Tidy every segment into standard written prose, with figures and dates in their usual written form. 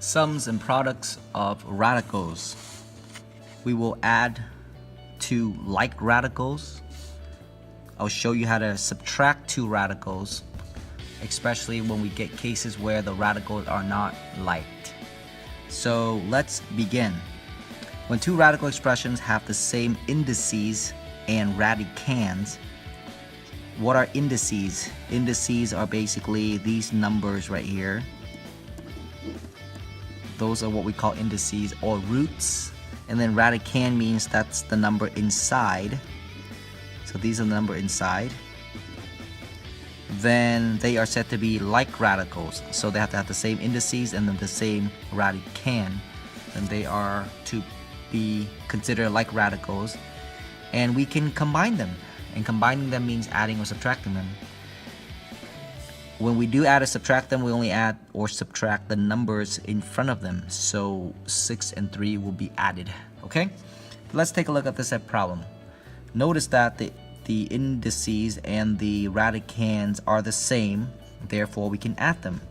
Sums and products of radicals. We will add two like radicals. I'll show you how to subtract two radicals, especially when we get cases where the radicals are not liked. So let's begin. When two radical expressions have the same indices and radicands, what are indices? Indices are basically these numbers right here. Those are what we call indices or roots. And then radicand means that's the number inside. So these are the number inside. Then they are said to be like radicals. So they have to have the same indices and then the same radicand. And they are to be considered like radicals. And we can combine them. And combining them means adding or subtracting them. When we do add or subtract them, we only add or subtract the numbers in front of them. So 6 and 3 will be added, okay? Let's take a look at this problem. Notice that the indices and the radicands are the same, therefore we can add them.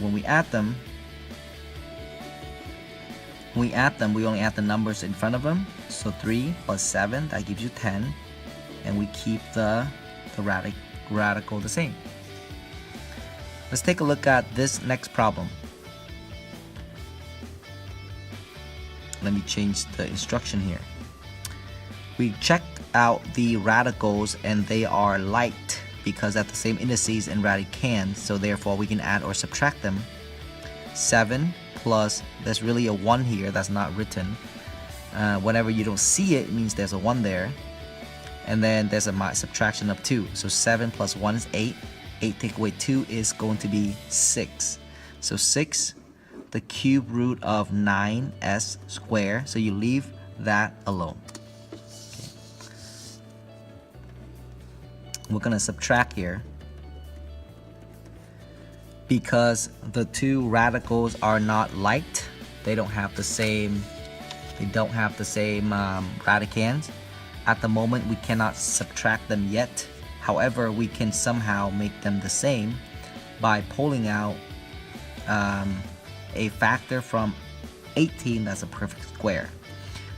When we add them, we only add the numbers in front of them. So 3 plus 7, that gives you 10. And we keep the radical the same. Let's take a look at this next problem. Let me change the instruction here. We checked out the radicals and they are liked because they have the same indices and radicands, so therefore we can add or subtract them. 7 plus, there's really a 1 here that's not written. Whenever you don't see it, it means there's a 1 there. And then there's a subtraction of 2. So 7 plus 1 is 8. 8 take away 2 is going to be 6. So 6, the cube root of 9s squared. So you leave that alone. Okay. We're going to subtract here. Because the two radicals are not liked, they don't have the same radicands. At the moment, we cannot subtract them yet. However, we can somehow make them the same by pulling out a factor from 18 that's a perfect square.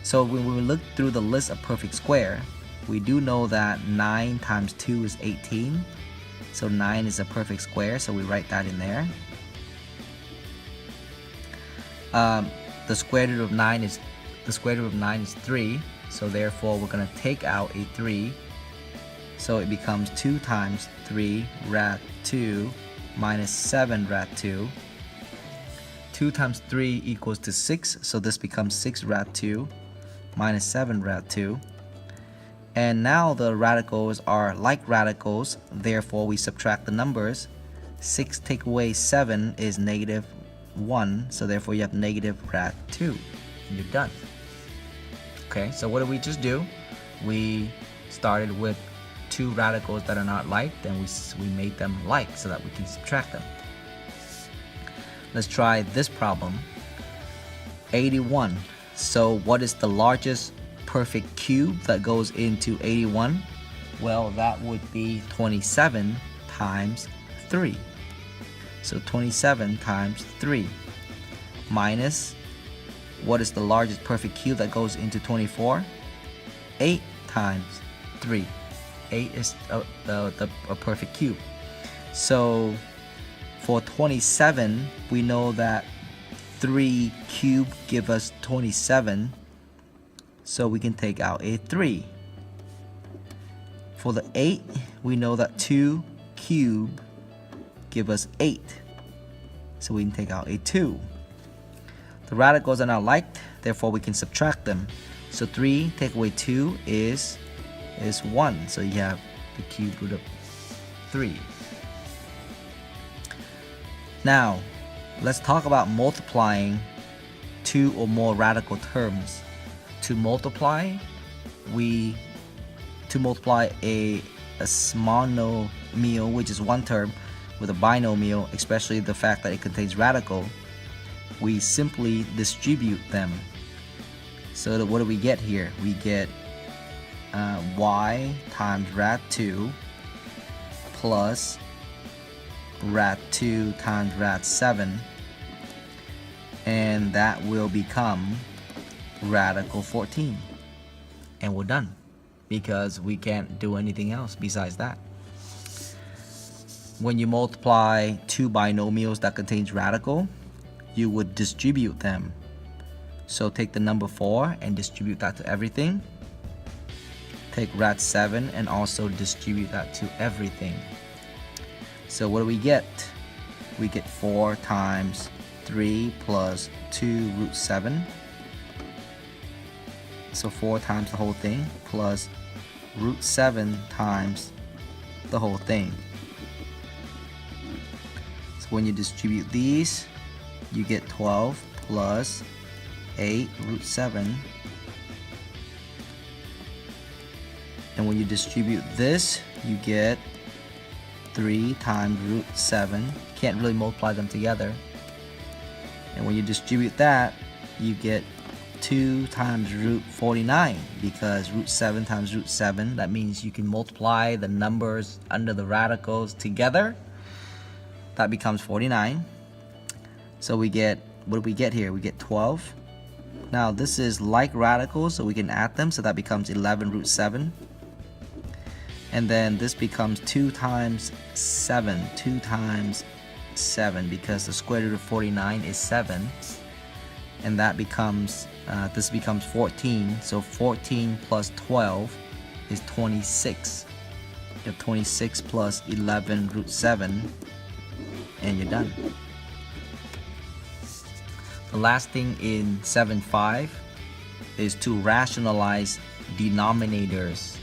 So when we look through the list of perfect square, we do know that 9 times 2 is 18. So 9 is a perfect square, so we write that in there. The square root of 9 is 3. So therefore, we're going to take out a 3. So it becomes 2 times 3 rad 2 minus 7 rad 2. 2 times 3 equals to 6. So this becomes 6 rad 2 minus 7 rad 2. And now the radicals are like radicals. Therefore, we subtract the numbers. 6 take away 7 is negative 1. So therefore, you have negative rad 2. And you're done. Okay, so what did we just do? We started with two radicals that are not liked, and we made them like so that we can subtract them. Let's try this problem. 81. So what is the largest perfect cube that goes into 81? Well, that would be 27 times 3. So 27 times 3 minus, what is the largest perfect cube that goes into 24? 8 times 3. 8 is a perfect cube. So for 27, we know that 3 cubed give us 27. So we can take out a 3. For the 8, we know that 2 cubed give us 8. So we can take out a 2. The radicals are not liked, therefore we can subtract them. So 3 take away 2 is 1. So you have the cube root of 3. Now, let's talk about multiplying two or more radical terms. To multiply a monomial, which is one term, with a binomial, especially the fact that it contains radical, we simply distribute them. So what do we get here? We get y times rad 2 plus rad 2 times rad 7 and that will become radical 14. And we're done, because we can't do anything else besides that. When you multiply two binomials that contains radical, you would distribute them. So take the number 4 and distribute that to everything. Take rad 7 and also distribute that to everything. So what do we get? We get 4 times 3 plus 2 root 7. So 4 times the whole thing plus root 7 times the whole thing. So when you distribute these, you get 12 plus 8 root 7. And when you distribute this, you get 3 times root 7. Can't really multiply them together. And when you distribute that, you get 2 times root 49, because root 7 times root 7, that means you can multiply the numbers under the radicals together. That becomes 49. So we get, what do we get here? We get 12. Now this is like radicals, so we can add them, so that becomes 11 root 7. And then this becomes 2 times 7, 2 times 7, because the square root of 49 is 7. And that becomes, this becomes 14. So 14 plus 12 is 26. You have 26 plus 11 root 7, and you're done. The last thing in 7.5 is to rationalize denominators.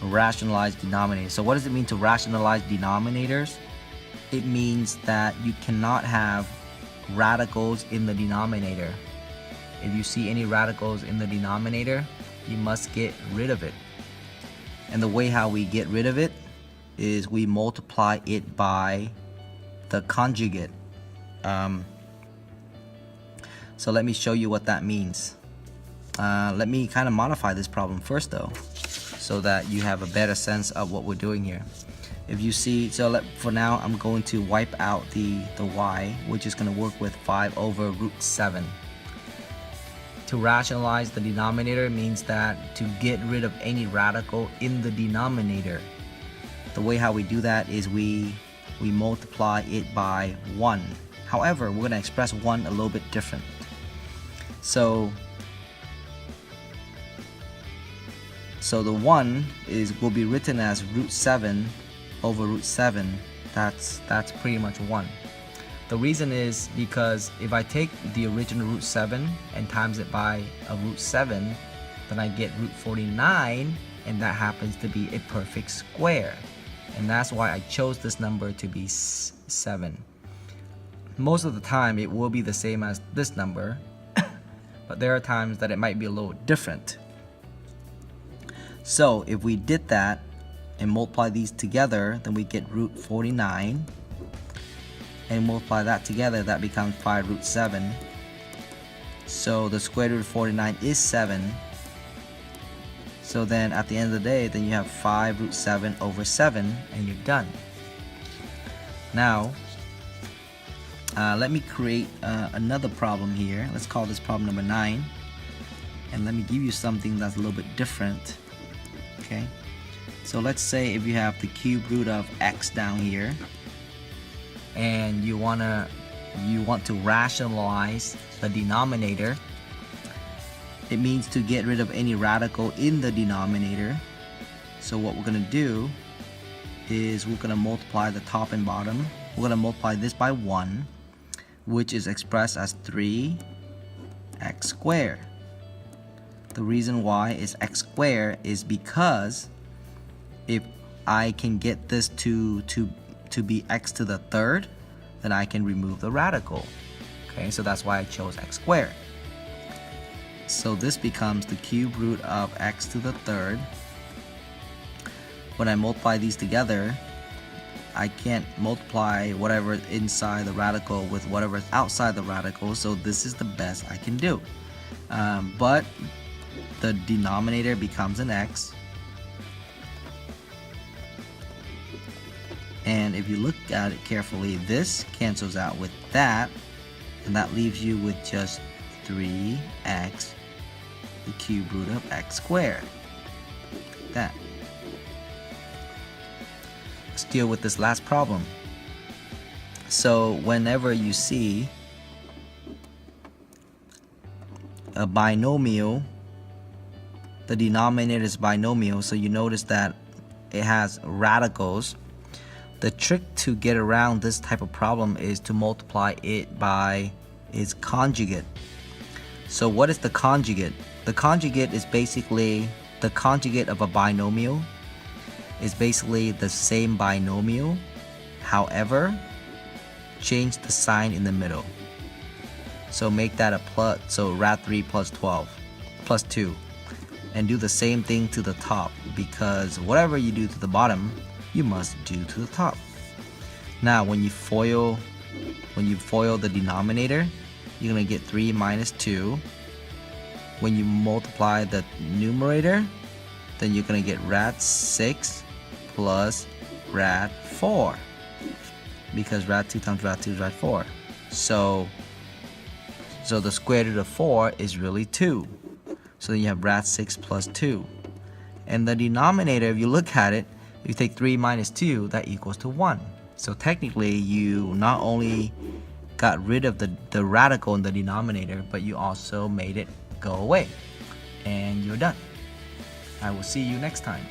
Rationalize denominators. So what does it mean to rationalize denominators? It means that you cannot have radicals in the denominator. If you see any radicals in the denominator, you must get rid of it. And the way how we get rid of it is we multiply it by the conjugate. So let me show you what that means. Let me kind of modify this problem first though, so that you have a better sense of what we're doing here. If you see, so for now I'm going to wipe out the y, which is going to work with 5 over root 7. To rationalize the denominator means that to get rid of any radical in the denominator. The way how we do that is we multiply it by 1. However, we're going to express 1 a little bit different. So the 1 will be written as root 7 over root 7. That's pretty much 1. The reason is because if I take the original root 7 and times it by a root 7, then I get root 49, and that happens to be a perfect square. And that's why I chose this number to be 7. Most of the time it will be the same as this number, but there are times that it might be a little different. So if we did that and multiply these together, then we get root 49. And multiply that together, that becomes 5 root 7. So the square root of 49 is 7. So then at the end of the day, then you have 5 root 7 over 7, and you're done. Now, let me create another problem here. Let's call this problem number 9. And let me give you something that's a little bit different. Okay, so let's say if you have the cube root of x down here, and you want to rationalize the denominator. It means to get rid of any radical in the denominator. So what we're going to do is we're going to multiply the top and bottom. We're going to multiply this by 1, which is expressed as 3x squared. The reason why is x squared is because if I can get this to be x to the third, then I can remove the radical. Okay, so that's why I chose x squared. So this becomes the cube root of x to the third. When I multiply these together, I can't multiply whatever is inside the radical with whatever is outside the radical, so this is the best I can do. But the denominator becomes an x. And if you look at it carefully, this cancels out with that, And that leaves you with just 3x, the cube root of x squared. Like that. Let's deal with this last problem. So whenever you see a binomial, the denominator is binomial, so you notice that it has radicals. The trick to get around this type of problem is to multiply it by its conjugate. So what is the conjugate? The conjugate is basically the conjugate of a binomial is basically the same binomial, however, change the sign in the middle. So make that a plus, so rad 3 plus 12 plus 2, and do the same thing to the top, because whatever you do to the bottom you must do to the top. Now when you FOIL the denominator, you're gonna get 3 minus 2. When you multiply the numerator, then you're gonna get rad 6 plus rad 4, because rad 2 times rad 2 is rad 4. So the square root of 4 is really 2. So then you have rad 6 plus 2. And the denominator, if you look at it, if you take 3 minus 2, that equals to 1. So technically you not only got rid of the radical in the denominator, but you also made it go away. And you're done. I will see you next time.